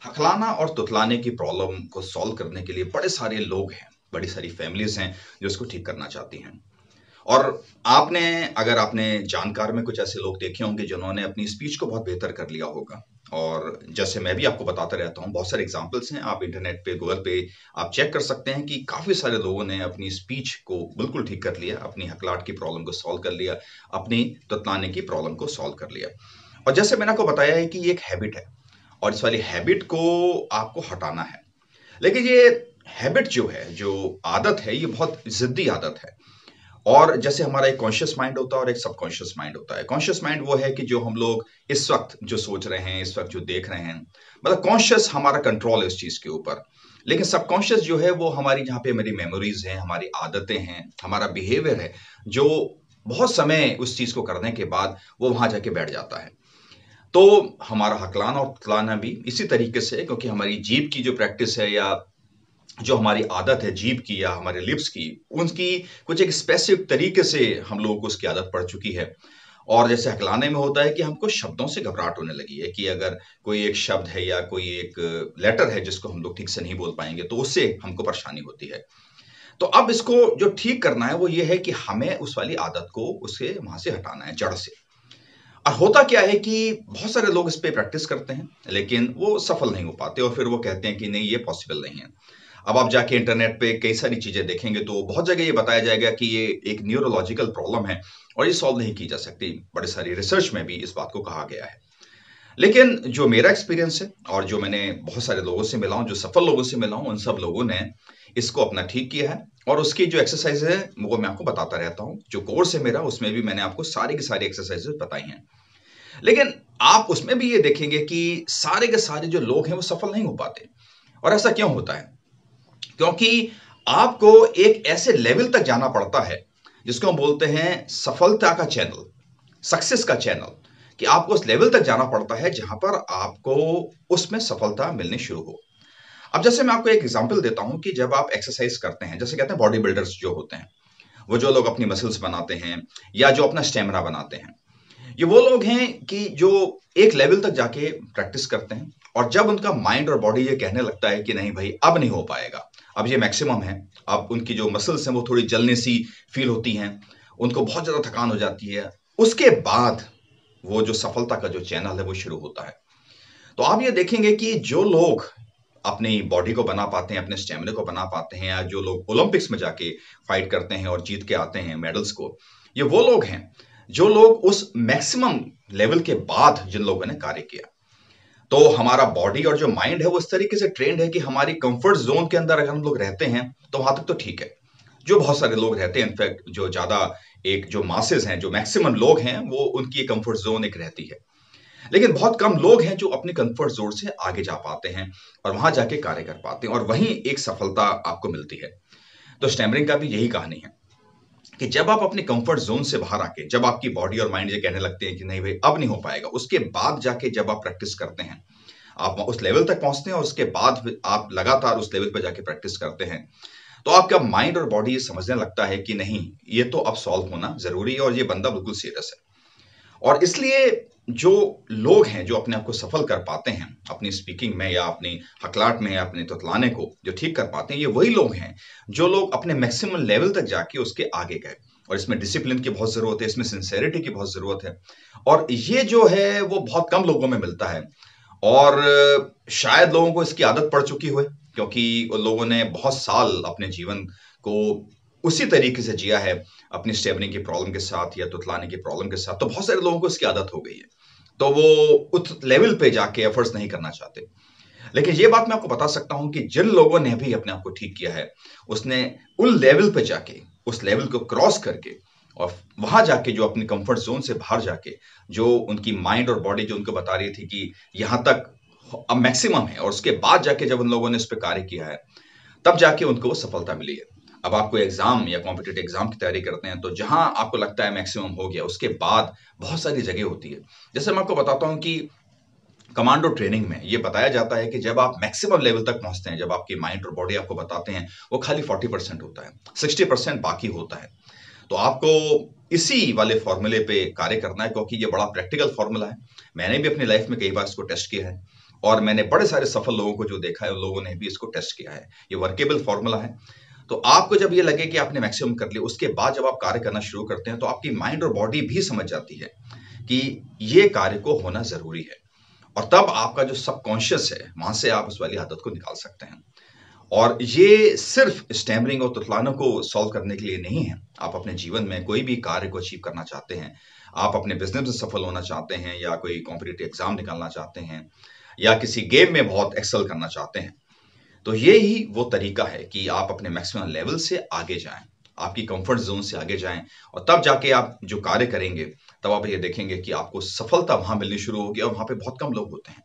हकलाना और तुतलाने की प्रॉब्लम को सॉल्व करने के लिए बड़े सारे लोग हैं, बड़ी सारी फैमिलीज हैं जो इसको ठीक करना चाहती हैं। और आपने अगर आपने जानकार में कुछ ऐसे लोग देखे होंगे जिन्होंने अपनी स्पीच को बहुत बेहतर कर लिया होगा। और जैसे मैं भी आपको बताता रहता हूँ, बहुत सारे एग्जाम्पल्स हैं, आप इंटरनेट पे गूगल पे आप चेक कर सकते हैं कि काफी सारे लोगों ने अपनी स्पीच को बिल्कुल ठीक कर लिया, अपनी हकलाहट की प्रॉब्लम को सॉल्व कर लिया, अपनी तुतलाने की प्रॉब्लम को सॉल्व कर लिया। और जैसे मैंने आपको बताया है कि ये एक हैबिट है और इस वाली हैबिट को आपको हटाना है। लेकिन ये हैबिट जो है, जो आदत है, ये बहुत जिद्दी आदत है। और जैसे हमारा एक कॉन्शियस माइंड होता है और एक सबकॉन्शियस माइंड होता है। कॉन्शियस माइंड वो है कि जो हम लोग इस वक्त जो सोच रहे हैं, इस वक्त जो देख रहे हैं, मतलब कॉन्शियस हमारा कंट्रोल है उस चीज के ऊपर। लेकिन सबकॉन्शियस जो है वो हमारी, जहाँ पे हमारी मेमोरीज हैं, हमारी आदतें हैं, हमारा बिहेवियर है, जो बहुत समय उस चीज को करने के बाद वो वहां जाके बैठ जाता है। तो हमारा हकलाना और तुतलाना भी इसी तरीके से है, क्योंकि हमारी जीभ की जो प्रैक्टिस है या जो हमारी आदत है जीभ की या हमारे लिप्स की, उनकी कुछ एक स्पेसिफिक तरीके से हम लोगों को उसकी आदत पड़ चुकी है। और जैसे हकलाने में होता है कि हमको शब्दों से घबराहट होने लगी है कि अगर कोई एक शब्द है या कोई एक लेटर है जिसको हम लोग ठीक से नहीं बोल पाएंगे तो उससे हमको परेशानी होती है। तो अब इसको जो ठीक करना है वो ये है कि हमें उस वाली आदत को उससे वहां से हटाना है, जड़ से। और होता क्या है कि बहुत सारे लोग इस पे प्रैक्टिस करते हैं लेकिन वो सफल नहीं हो पाते और फिर वो कहते हैं कि नहीं, ये पॉसिबल नहीं है। अब आप जाके इंटरनेट पे कई सारी चीजें देखेंगे तो बहुत जगह ये बताया जाएगा कि ये एक न्यूरोलॉजिकल प्रॉब्लम है और ये सॉल्व नहीं की जा सकती। बड़े सारी रिसर्च में भी इस बात को कहा गया है। लेकिन जो मेरा एक्सपीरियंस है और जो मैंने बहुत सारे लोगों से मिला हूं, जो सफल लोगों से मिला हूं, उन सब लोगों ने इसको अपना ठीक किया है। और उसकी जो एक्सरसाइज है वो मैं आपको बताता रहता हूँ। जो कोर्स है मेरा, उसमें भी मैंने आपको सारी की सारी एक्सरसाइजेस बताई हैं। लेकिन आप उसमें भी ये देखेंगे कि सारे के सारे जो लोग हैं वो सफल नहीं हो पाते। और ऐसा क्यों होता है? क्योंकि आपको एक ऐसे लेवल तक जाना पड़ता है जिसको हम बोलते हैं सफलता का चैनल, सक्सेस का चैनल, कि आपको उस लेवल तक जाना पड़ता है जहां पर आपको उसमें सफलता मिलनी शुरू हो। अब जैसे मैं आपको एक एग्जांपल देता हूं कि जब आप एक्सरसाइज करते हैं, जैसे कहते हैं बॉडी बिल्डर्स जो होते हैं, वो जो लोग अपनी मसल्स बनाते हैं या जो अपना स्टेमिना बनाते हैं, ये वो लोग हैं कि जो एक लेवल तक जाके प्रैक्टिस करते हैं और जब उनका माइंड और बॉडी ये कहने लगता है कि नहीं भाई अब नहीं हो पाएगा, अब ये मैक्सिमम है, अब उनकी जो मसल्स हैं वो थोड़ी जलने सी फील होती हैं, उनको बहुत ज्यादा थकान हो जाती है, उसके बाद वो जो सफलता का जो चैनल है वो शुरू होता है। तो आप ये देखेंगे कि जो लोग अपनी बॉडी को बना पाते हैं, अपने स्टेमिना को बना पाते हैं, या जो लोग ओलंपिक्स में जाके फाइट करते हैं और जीत के आते हैं मेडल्स को, ये वो लोग हैं जो लोग उस मैक्सिमम लेवल के बाद जिन लोगों ने कार्य किया। तो हमारा बॉडी और जो माइंड है वो इस तरीके से ट्रेंड है कि हमारी कंफर्ट जोन के अंदर अगर हम लोग रहते हैं तो वहां तक तो ठीक है। जो बहुत सारे लोग रहते हैं, इनफैक्ट जो ज्यादा एक जो मासेस हैं, जो मैक्सिमम लोग हैं, वो उनकी कंफर्ट जोन एक रहती है। लेकिन बहुत कम लोग हैं जो अपनी कंफर्ट जोन से आगे जा पाते हैं और वहां जाके कार्य कर पाते हैं और वहीं एक सफलता आपको मिलती है। तो स्टैमरिंग का भी यही कहानी है कि जब आप अपने कंफर्ट जोन से बाहर आके, जब आपकी बॉडी और माइंड ये कहने लगते हैं कि नहीं भाई अब नहीं हो पाएगा, उसके बाद जाके जब आप प्रैक्टिस करते हैं, आप उस लेवल तक पहुंचते हैं और उसके बाद आप लगातार उस लेवल पर जाके प्रैक्टिस करते हैं, तो आपका माइंड और बॉडी ये समझने लगता है कि नहीं, ये तो अब सॉल्व होना जरूरी है और ये बंदा बिल्कुल सीरियस है। और इसलिए जो लोग हैं जो अपने आप को सफल कर पाते हैं अपनी स्पीकिंग में या अपनी हकलाट में या अपने तुतलाने को जो ठीक कर पाते हैं, ये वही लोग हैं जो लोग अपने मैक्सिमम लेवल तक जाके उसके आगे गए। और इसमें डिसिप्लिन की बहुत जरूरत है, इसमें सिंसेरिटी की बहुत जरूरत है। और ये जो है वो बहुत कम लोगों में मिलता है। और शायद लोगों को इसकी आदत पड़ चुकी हो, क्योंकि उन लोगों ने बहुत साल अपने जीवन को उसी तरीके से जिया है, अपनी स्टेबलिंग की प्रॉब्लम के साथ या तुतलाने की प्रॉब्लम के साथ। तो बहुत सारे लोगों को इसकी आदत हो गई है, तो वो उस लेवल पे जाके एफर्ट्स नहीं करना चाहते। लेकिन ये बात मैं आपको बता सकता हूं कि जिन लोगों ने भी अपने आप को ठीक किया है, उसने उन लेवल पे जाके, उस लेवल को क्रॉस करके और वहां जाके जो अपनी कंफर्ट जोन से बाहर जाके, जो उनकी माइंड और बॉडी जो उनको बता रही थी कि यहां तक अब मैक्सिमम है, और उसके बाद जाके जब उन लोगों ने इस पे कार्य किया है, तब जाके उनको वो सफलता मिली है। अब आप कोई एग्जाम या कॉम्पिटेटिव एग्जाम की तैयारी करते हैं तो जहां आपको लगता है मैक्सिमम हो गया, उसके बाद बहुत सारी जगह होती है। जैसे मैं आपको बताता हूं कि कमांडो ट्रेनिंग में ये बताया जाता है कि जब आप मैक्सिमम लेवल तक पहुंचते हैं, जब आपकी माइंड और बॉडी आपको बताते हैं, वो खाली 40% होता है, 60% बाकी होता है। तो आपको इसी वाले फॉर्मूले पे कार्य करना है, क्योंकि ये बड़ा प्रैक्टिकल फॉर्मूला है। मैंने भी अपनी लाइफ में कई बार इसको टेस्ट किया है और मैंने बड़े सारे सफल लोगों को जो देखा है, उन लोगों ने भी इसको टेस्ट किया है। ये वर्केबल फॉर्मूला है। तो आपको जब ये लगे कि आपने मैक्सिमम कर लिया, उसके बाद जब आप कार्य करना शुरू करते हैं, तो आपकी माइंड और बॉडी भी समझ जाती है कि ये कार्य को होना ज़रूरी है। और तब आपका जो सबकॉन्शियस है, वहाँ से आप उस वाली आदत को निकाल सकते हैं। और ये सिर्फ स्टैमरिंग और तुतलानों को सॉल्व करने के लिए नहीं है। आप अपने जीवन में कोई भी कार्य को अचीव करना चाहते हैं, आप अपने बिज़नेस में सफल होना चाहते हैं, या कोई कॉम्पिटिटिव एग्ज़ाम निकालना चाहते हैं, या किसी गेम में बहुत एक्सेल करना चाहते हैं, तो ये ही वो तरीका है कि आप अपने मैक्सिमम लेवल से आगे जाएँ, आपकी कंफर्ट ज़ोन से आगे जाएँ, और तब जाके आप जो कार्य करेंगे, तब आप ये देखेंगे कि आपको सफलता वहाँ मिलनी शुरू होगी, और वहाँ पे बहुत कम लोग होते हैं।